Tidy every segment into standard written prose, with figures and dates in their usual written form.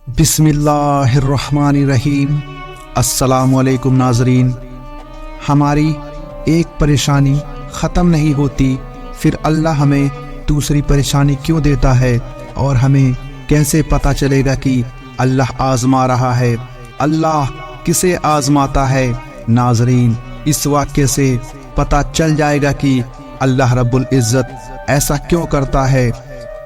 बिस्मिल्लाहिर्रहमानिर्रहीम। अस्सलामुअलैकुम नाज़रीन। हमारी एक परेशानी ख़त्म नहीं होती, फिर अल्लाह हमें दूसरी परेशानी क्यों देता है और हमें कैसे पता चलेगा कि अल्लाह आज़मा रहा है? अल्लाह किसे आज़माता है? नाज़रीन, इस वाक़े से पता चल जाएगा कि अल्लाह रब्बुल इज़्ज़त ऐसा क्यों करता है।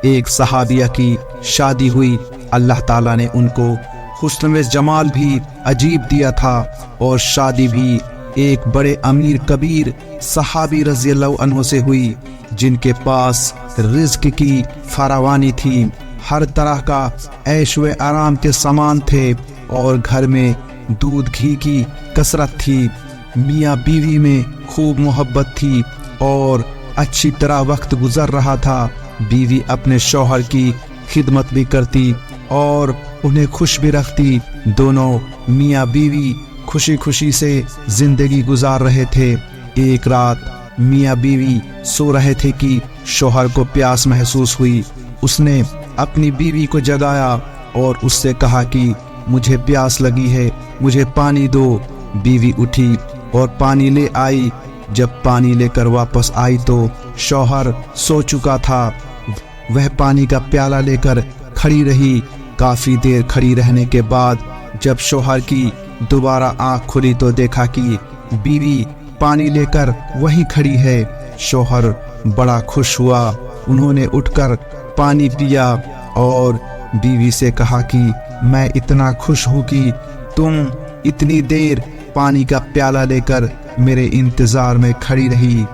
एक सहाबिया की शादी हुई, अल्लाह ताला ने उनको हुस्न व जमाल भी अजीब दिया था और शादी भी एक बड़े अमीर कबीर सहाबी रज़ी अल्लाह अन्हु से हुई, जिनके पास रिज़्क की फरावानी थी, हर तरह का ऐश व आराम के सामान थे और घर में दूध घी की कसरत थी। मियाँ बीवी में खूब मोहब्बत थी और अच्छी तरह वक्त गुजर रहा था। बीवी अपने शौहर की खिदमत भी करती और उन्हें खुश भी रखती। दोनों मियाँ बीवी खुशी खुशी से जिंदगी गुजार रहे थे। एक रात मियाँ बीवी सो रहे थे कि शौहर को प्यास महसूस हुई। उसने अपनी बीवी को जगाया और उससे कहा कि मुझे प्यास लगी है, मुझे पानी दो। बीवी उठी और पानी ले आई। जब पानी लेकर वापस आई तो शौहर सो चुका था। वह पानी का प्याला लेकर खड़ी रही। काफी देर खड़ी रहने के बाद जब शौहर की दोबारा आंख खुली तो देखा कि बीवी पानी लेकर वहीं खड़ी है। शौहर बड़ा खुश हुआ। उन्होंने उठकर पानी पिया और बीवी से कहा कि मैं इतना खुश हूँ कि तुम इतनी देर पानी का प्याला लेकर मेरे इंतजार में खड़ी रही।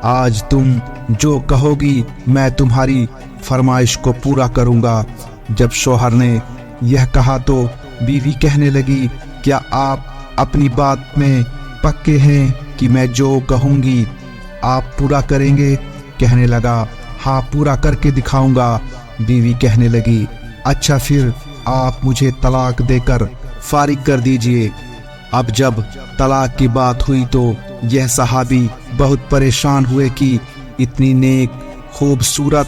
आज तुम जो कहोगी मैं तुम्हारी फरमाइश को पूरा करूँगा। जब शौहर ने यह कहा तो बीवी कहने लगी, क्या आप अपनी बात में पक्के हैं कि मैं जो कहूँगी आप पूरा करेंगे? कहने लगा, हाँ, पूरा करके दिखाऊंगा। बीवी कहने लगी, अच्छा फिर आप मुझे तलाक देकर फारिग कर दीजिए। अब जब तलाक की बात हुई तो यह सहाबी बहुत परेशान हुए कि इतनी नेक, खूबसूरत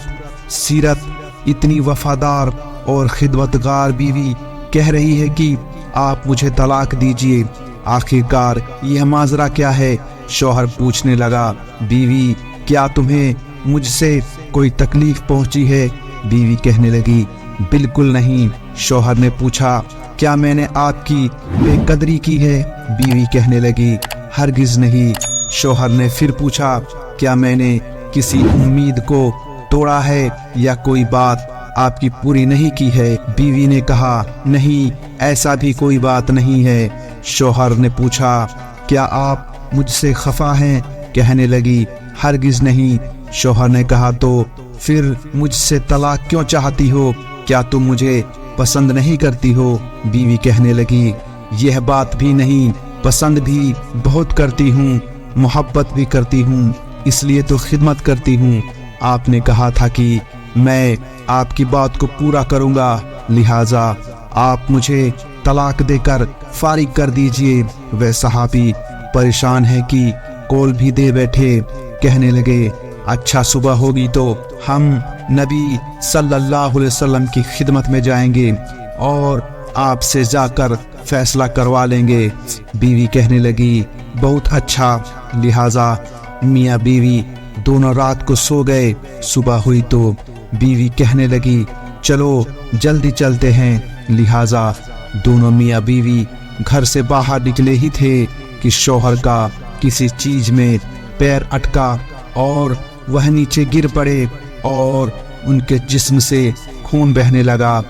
सीरत, इतनी वफादार और खिदमतगार बीवी कह रही है कि आप मुझे तलाक दीजिए। आखिरकार यह माजरा क्या है? शौहर पूछने लगा, बीवी क्या तुम्हें मुझसे कोई तकलीफ पहुंची है? बीवी कहने लगी, बिल्कुल नहीं। शौहर ने पूछा, क्या मैंने आपकी बेकदरी की है? बीवी कहने लगी, हरगिज नहीं। शौहर ने फिर पूछा, क्या मैंने किसी उम्मीद को तोड़ा है या कोई बात आपकी पूरी नहीं की है? बीवी ने कहा, नहीं, ऐसा भी कोई बात नहीं है। शौहर ने पूछा, क्या आप मुझसे खफा हैं? कहने लगी, हरगिज नहीं। शौहर ने कहा, तो फिर मुझसे तलाक क्यों चाहती हो? क्या तुम मुझे पसंद नहीं करती हो? बीवी कहने लगी, यह बात भी नहीं, पसंद भी बहुत करती हूँ, मोहब्बत भी करती हूँ, इसलिए तो खिदमत करती हूँ। आपने कहा था कि मैं आपकी बात को पूरा करूँगा, लिहाजा आप मुझे तलाक देकर फारिग कर दीजिए। वह सहाबी परेशान है कि कॉल भी दे बैठे। कहने लगे, अच्छा, सुबह होगी तो हम नबी सल्लल्लाहु अलैहि वसल्लम की खिदमत में जाएंगे और आपसे जाकर फैसला करवा लेंगे। बीवी कहने लगी, बहुत अच्छा। लिहाजा मियाँ बीवी दोनों रात को सो गए। सुबह हुई तो बीवी कहने लगी, चलो जल्दी चलते हैं। लिहाजा दोनों मियाँ बीवी घर से बाहर निकले ही थे कि शौहर का किसी चीज में पैर अटका और वह नीचे गिर पड़े और उनके जिस्म से खून बहने लगा।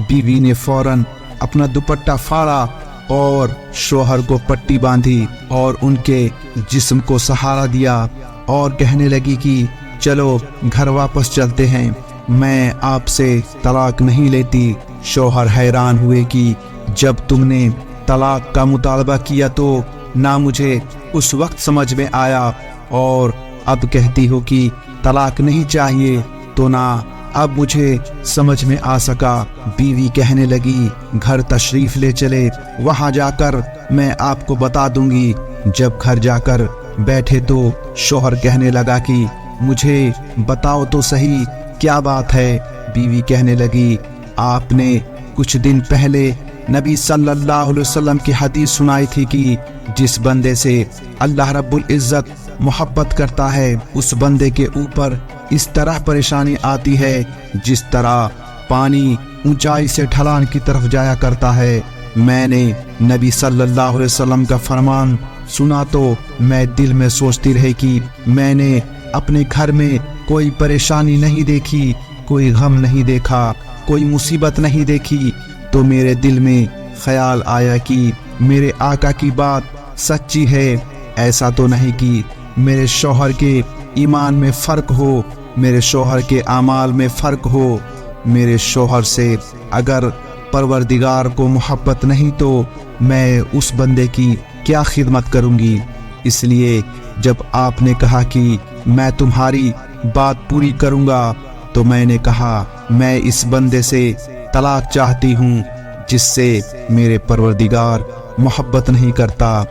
बीवी ने फौरन अपना दुपट्टा फाड़ा और शौहर को पट्टी बांधी और उनके जिस्म को सहारा दिया और कहने लगी कि चलो घर वापस चलते हैं, मैं आपसे तलाक नहीं लेती। शौहर हैरान हुए कि जब तुमने तलाक का मुतालबा किया तो ना मुझे उस वक्त समझ में आया और अब कहती हो कि तलाक नहीं चाहिए, तो ना अब मुझे समझ में आ सका। बीवी कहने लगी, घर तशरीफ ले चले, वहां जाकर मैं आपको बता दूंगी। जब घर जाकर बैठे तो शौहर कहने लगा कि मुझे बताओ तो सही, क्या बात है? बीवी कहने लगी, आपने کچھ دن پہلے نبی صلی اللہ علیہ وسلم کی حدیث سنائی تھی کہ جس بندے سے اللہ رب العزت محبت کرتا ہے اس بندے کے اوپر اس طرح پریشانی آتی ہے جس طرح پانی اونچائی سے ڈھلان کی طرف جایا کرتا ہے۔ میں نے نبی صلی اللہ علیہ وسلم کا فرمان سنا تو میں دل میں سوچتی رہی کہ میں نے اپنے گھر میں کوئی پریشانی نہیں دیکھی، کوئی غم نہیں دیکھا، کوئی مصیبت نہیں دیکھی، تو میرے دل میں خیال آیا کہ میرے آقا کی بات سچی ہے۔ ایسا تو نہیں کہ میرے شوہر کے ایمان میں فرق ہو، میرے شوہر کے اعمال میں فرق ہو۔ میرے شوہر سے اگر پروردگار کو محبت نہیں تو میں اس بندے کی کیا خدمت کروں گی؟ اس لیے جب آپ نے کہا کہ میں تمہاری بات پوری کروں گا تو میں نے کہا میں اس بندے سے طلاق چاہتی ہوں جس سے میرے پروردگار محبت نہیں کرتا۔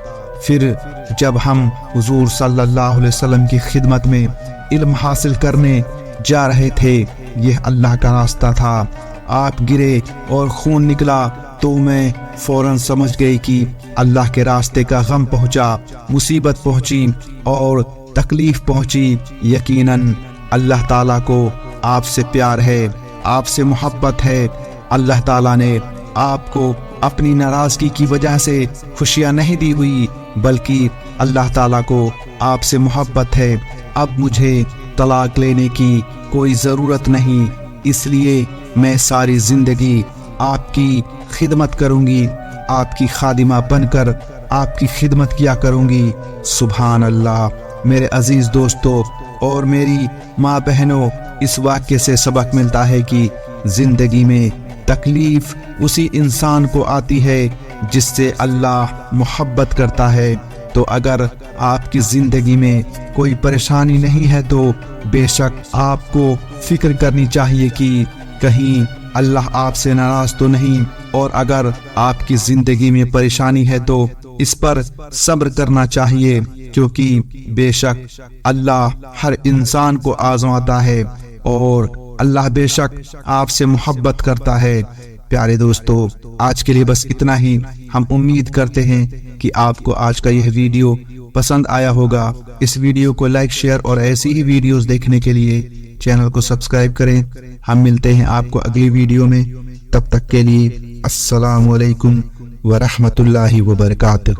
پھر جب ہم حضور صلی اللہ علیہ وسلم کی خدمت میں علم حاصل کرنے جا رہے تھے، یہ اللہ کا راستہ تھا، آپ گرے اور خون نکلا تو میں فوراً سمجھ گئی کہ اللہ کے راستے کا غم پہنچا، مصیبت پہنچی اور تکلیف پہنچی۔ یقیناً اللہ تعالیٰ کو آپ سے پیار ہے، آپ سے محبت ہے۔ اللہ تعالیٰ نے آپ کو اپنی ناراضگی کی وجہ سے خوشیاں نہیں دی ہوئی، بلکہ اللہ تعالیٰ کو آپ سے محبت ہے۔ اب مجھے طلاق لینے کی کوئی ضرورت نہیں، اس لیے میں ساری زندگی آپ کی خدمت کروں گی، آپ کی خادمہ بن کر آپ کی خدمت کیا کروں گی۔ سبحان اللہ۔ میرے عزیز دوستو اور میری ماں بہنوں، اس واقعے سے سبق ملتا ہے کہ زندگی میں تکلیف اسی انسان کو آتی ہے جس سے اللہ محبت کرتا ہے۔ تو اگر آپ کی زندگی میں کوئی پریشانی نہیں ہے تو بے شک آپ کو فکر کرنی چاہیے کہ کہیں اللہ آپ سے ناراض تو نہیں، اور اگر آپ کی زندگی میں پریشانی ہے تو اس پر صبر کرنا چاہیے، کیونکہ بے شک اللہ ہر انسان کو آزماتا ہے اور اللہ بے شک آپ سے محبت کرتا ہے۔ پیارے دوستو، آج کے لیے بس اتنا ہی۔ ہم امید کرتے ہیں کہ آپ کو آج کا یہ ویڈیو پسند آیا ہوگا۔ اس ویڈیو کو لائک، شیئر اور ایسی ہی ویڈیوز دیکھنے کے لیے چینل کو سبسکرائب کریں۔ ہم ملتے ہیں آپ کو اگلی ویڈیو میں، تب تک کے لیے السلام علیکم ورحمۃ اللہ وبرکاتہ۔